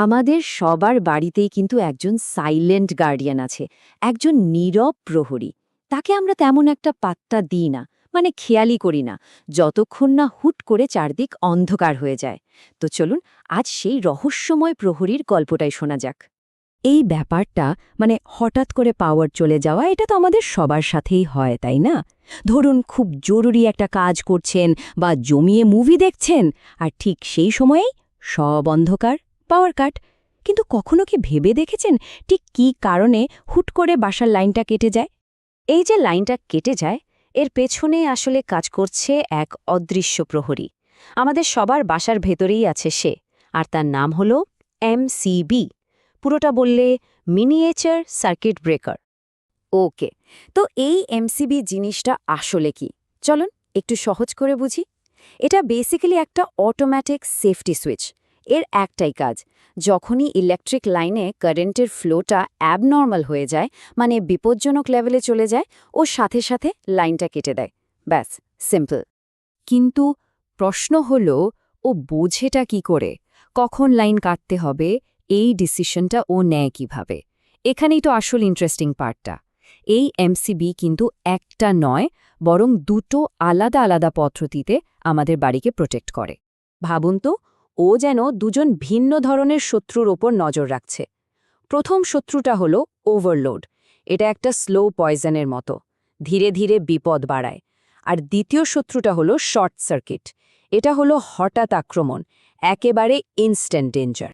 আমাদের সবার বাড়িতেই কিন্তু একজন সাইলেন্ট গার্ডিয়ান আছে, একজন নীরব প্রহরী। তাকে আমরা তেমন একটা পাত্তা দিই না, মানে খেয়ালই করি না, যতক্ষণ না হুট করে চারদিক অন্ধকার হয়ে যায়। তো চলুন আজ সেই রহস্যময় প্রহরীর গল্পটাই শোনা যাক। এই ব্যাপারটা, মানে হঠাৎ করে পাওয়ার চলে যাওয়া, এটা তো আমাদের সবার সাথেই হয়, তাই না? ধরুন খুব জরুরি একটা কাজ করছেন বা জমিয়ে মুভি দেখছেন, আর ঠিক সেই সময়েই সব অন্ধকার, পাওয়ার কাট। কিন্তু কখনো কি ভেবে দেখেছেন ঠিক কী কারণে হুট করে বাসার লাইনটা কেটে যায়? এই যে লাইনটা কেটে যায়, এর পেছনে আসলে কাজ করছে এক অদৃশ্য প্রহরী। আমাদের সবার বাসার ভেতরেই আছে সে, আর তার নাম হলো এমসিবি। পুরোটা বললে মিনিয়েচার সার্কিট ব্রেকার। ওকে, তো এই এমসিবি জিনিসটা আসলে কি? চলুন একটু সহজ করে বুঝি। এটা বেসিক্যালি একটা অটোমেটিক সেফটি সুইচ। এর একটাই কাজ, যখনই ইলেকট্রিক লাইনে কারেন্টের ফ্লোটা অ্যাবনর্মাল হয়ে যায়, মানে বিপজ্জনক লেভেলে চলে যায়, ও সাথে সাথে লাইনটা কেটে দেয়। ব্যাস, সিম্পল। কিন্তু প্রশ্ন হলো, ও বোঝেটা কি করে? কখন লাইন কাটতে হবে, এই ডিসিশনটা ও নেয় কিভাবে? এখানেই তো আসল ইন্টারেস্টিং পার্টটা। এই এমসিবি কিন্তু একটা নয়, বরং দুটো আলাদা আলাদা পদ্ধতিতে আমাদের বাড়িকে প্রোটেক্ট করে। ভাবুন তো, ও যেন দুজন ভিন্ন ধরনের শত্রুর ওপর নজর রাখছে। প্রথম শত্রুটা হলো ওভারলোড। এটা একটা স্লো পয়জনের মতো, ধীরে ধীরে বিপদ বাড়ায়। আর দ্বিতীয় শত্রুটা হলো শর্ট সার্কিট। এটা হলো হঠাৎ আক্রমণ, একেবারে ইনস্ট্যান্ট ডেঞ্জার।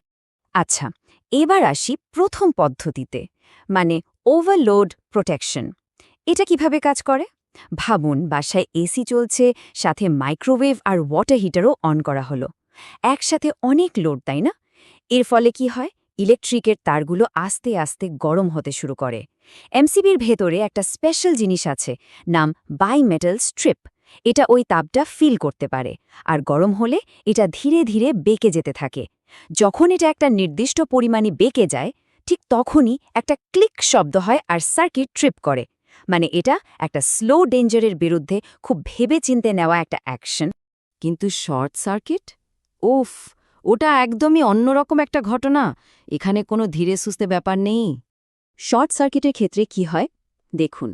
আচ্ছা, এবার আসি প্রথম পদ্ধতিতে, মানে ওভারলোড প্রোটেকশন। এটা কিভাবে কাজ করে? ভাবুন, বাসায় এসি চলছে, সাথে মাইক্রোওয়েভ আর ওয়াটার হিটারও অন করা হলো। একসাথে অনেক লোড, তাই না? এর ফলে কি হয়? ইলেকট্রিকের তারগুলো আস্তে আস্তে গরম হতে শুরু করে। এমসিবির ভেতরে একটা স্পেশাল জিনিস আছে, নাম বাইমেটাল স্ট্রিপ। এটা ওই তাপটা ফিল করতে পারে, আর গরম হলে এটা ধীরে ধীরে বেঁকে যেতে থাকে। যখন এটা একটা নির্দিষ্ট পরিমাণে বেঁকে যায়, ঠিক তখনই একটা ক্লিক শব্দ হয় আর সার্কিট ট্রিপ করে। মানে এটা একটা স্লো ডেঞ্জারের বিরুদ্ধে খুব ভেবেচিন্তে নেওয়া একটা অ্যাকশন। কিন্তু শর্ট সার্কিট, উফ, ওটা একদমই অন্যরকম একটা ঘটনা। এখানে কোনো ধীরে সুস্থে ব্যাপার নেই। শর্ট সার্কিটের ক্ষেত্রে কি হয় দেখুন,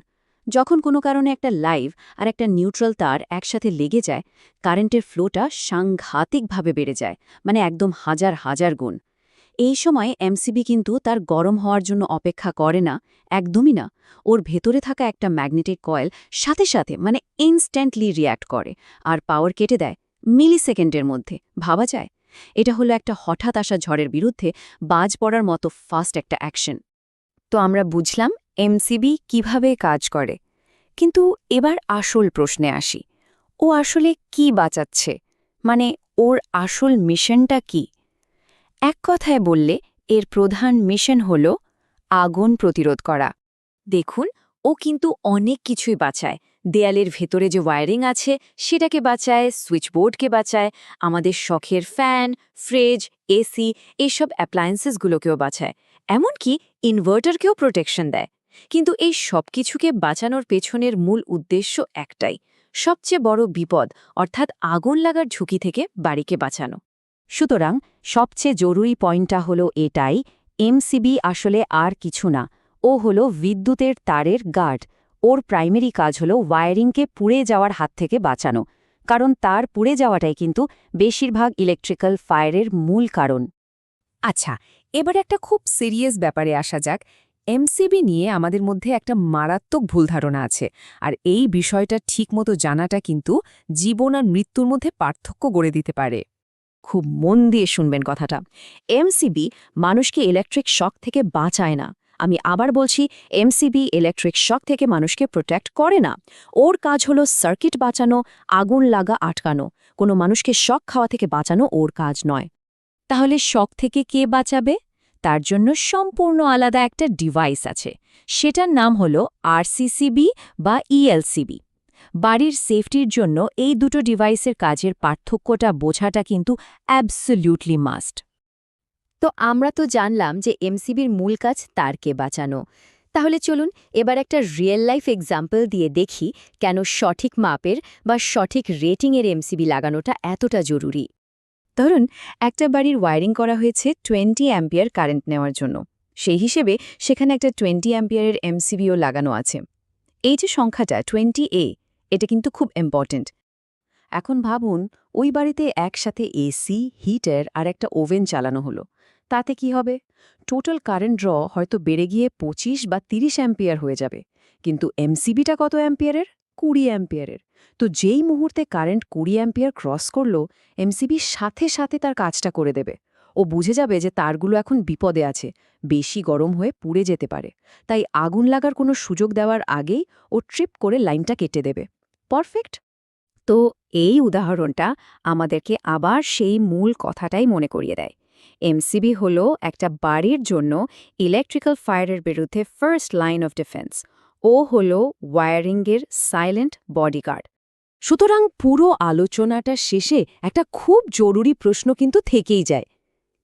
যখন কোনো কারণে একটা লাইভ আর একটা নিউট্রাল তার একসাথে লেগে যায়, কারেন্টের ফ্লোটা সাংঘাতিকভাবে বেড়ে যায়, মানে একদম হাজার হাজার গুণ। এই সময় এমসিবি কিন্তু তার গরম হওয়ার জন্য অপেক্ষা করে না, একদমই না। ওর ভেতরে থাকা একটা ম্যাগনেটিক কয়েল সাথে সাথে, মানে ইনস্ট্যান্টলি রিয়্যাক্ট করে আর পাওয়ার কেটে দেয় মিলি সেকেন্ডের মধ্যে। ভাবা যায়? এটা হলো একটা হঠাৎ আসা ঝড়ের বিরুদ্ধে বাজ পড়ার মতো ফাস্ট একটা অ্যাকশন। তো আমরা বুঝলাম এমসিবি কিভাবে কাজ করে। কিন্তু এবার আসল প্রশ্নে আসি, ও আসলে কি বাঁচাচ্ছে? মানে ওর আসল মিশনটা কি? এক কথায় বললে এর প্রধান মিশন হল আগুন প্রতিরোধ করা। দেখুন, ও কিন্তু অনেক কিছুই বাঁচায়। দেয়ালের ভেতরে যে ওয়্যারিং আছে সেটাকে বাঁচায়, সুইচবোর্ডকে বাঁচায়, আমাদের শখের ফ্যান, ফ্রিজ, এসি, এইসব অ্যাপ্লায়েন্সেসগুলোকেও বাঁচায়। এমনকি ইনভার্টারকেও প্রোটেকশন দেয়। কিন্তু এই সব কিছুকে বাঁচানোর পেছনের মূল উদ্দেশ্য একটাই, সবচেয়ে বড় বিপদ অর্থাৎ আগুন লাগার ঝুঁকি থেকে বাড়িকে বাঁচানো। সুতরাং সবচেয়ে জরুরি পয়েন্টটা হলো এটাই, এমসিবি আসলে আর কিছু না, ও হলো বিদ্যুতের তারের গার্ড। ওর প্রাইমারি কাজ হলো ওয়্যারিংকে পুড়ে যাওয়ার হাত থেকে বাঁচানো, কারণ তার পুড়ে যাওয়াটাই কিন্তু বেশিরভাগ ইলেকট্রিক্যাল ফায়ারের মূল কারণ। আচ্ছা, এবার একটা খুব সিরিয়াস ব্যাপারে আসা যাক। এমসিবি নিয়ে আমাদের মধ্যে একটা মারাত্মক ভুল ধারণা আছে, আর এই বিষয়টা ঠিকমতো জানাটা কিন্তু জীবন আর মৃত্যুর মধ্যে পার্থক্য গড়ে দিতে পারে। খুব মন দিয়ে শুনবেন কথাটা। এমসিবি মানুষকে ইলেকট্রিক শক থেকে বাঁচায় না। আমি আবার বলছি, এমসিবি ইলেকট্রিক শক থেকে মানুষকে প্রোটেক্ট করে না। ওর কাজ হলো সার্কিট বাঁচানো, আগুন লাগা আটকানো। কোনো মানুষকে শক খাওয়া থেকে বাঁচানো ওর কাজ নয়। তাহলে শক থেকে কে বাঁচাবে? তার জন্য সম্পূর্ণ আলাদা একটা ডিভাইস আছে। সেটার নাম হলো আরসিসিবি বা ইএলসিবি। বাড়ির সেফটির জন্য এই দুটো ডিভাইসের কাজের পার্থক্যটা বোঝাটা কিন্তু অ্যাবসলিউটলি মাস্ট। তো আমরা তো জানলাম যে এমসিবির মূল কাজ তারকে বাঁচানো। তাহলে চলুন এবার একটা রিয়েল লাইফ এক্সাম্পল দিয়ে দেখি কেন সঠিক মাপের বা সঠিক রেটিংয়ের এমসিবি লাগানোটা এতটা জরুরি। ধরুন একটা বাড়ির ওয়্যারিং করা হয়েছে 20 অ্যাম্পিয়ার কারেন্ট নেওয়ার জন্য, সেই হিসেবে সেখানে একটা 20 অ্যাম্পিয়ারের এমসিবিও লাগানো আছে। এই যে সংখ্যাটা 20A, এটা কিন্তু খুব ইম্পর্ট্যান্ট। এখন ভাবুন, ওই বাড়িতে একসাথে এসি, হিটার আর একটা ওভেন চালানো হলো। তাতে কি হবে? টোটাল কারেন্ট ড্র হয়তো বেড়ে গিয়ে 25 বা 30 অ্যাম্পিয়ার হয়ে যাবে, কিন্তু এমসিবিটা কত অ্যাম্পিয়ারের? 20 অ্যাম্পিয়ারের। তো যেই মুহূর্তে কারেন্ট 20 অ্যাম্পিয়ার ক্রস করলো, এমসিবি সাথে সাথে তার কাজটা করে দেবে। ও বুঝে যাবে যে তারগুলো এখন বিপদে আছে, বেশি গরম হয়ে পুড়ে যেতে পারে। তাই আগুন লাগার কোনো সুযোগ দেওয়ার আগেই ও ট্রিপ করে লাইনটা কেটে দেবে। পারফেক্ট। তো এই উদাহরণটা আমাদেরকে আবার সেই মূল কথাটাই মনে করিয়ে দেয়। এমসিবি হলো একটা বাড়ির জন্য ইলেকট্রিক্যাল ফায়ারের বিরুদ্ধে ফার্স্ট লাইন অফ ডিফেন্স। ও হলো ওয়্যারিংয়ের সাইলেন্ট বডিগার্ড। সুতরাং পুরো আলোচনাটা শেষে একটা খুব জরুরি প্রশ্ন কিন্তু থেকেই যায়।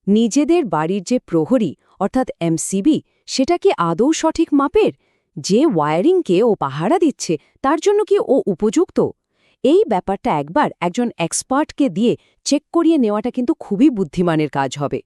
নিজেদের বাড়ির যে প্রহরী অর্থাৎ এমসিবি, সেটা কি আদৌ সঠিক মাপের? যে ওয়্যারিংকে ও পাহারা দিচ্ছে তার জন্য কি ও উপযুক্ত? এই ব্যাপারটা একবার একজন এক্সপার্টকে দিয়ে চেক করিয়ে নেওয়াটা কিন্তু খুবই বুদ্ধিমানের কাজ হবে।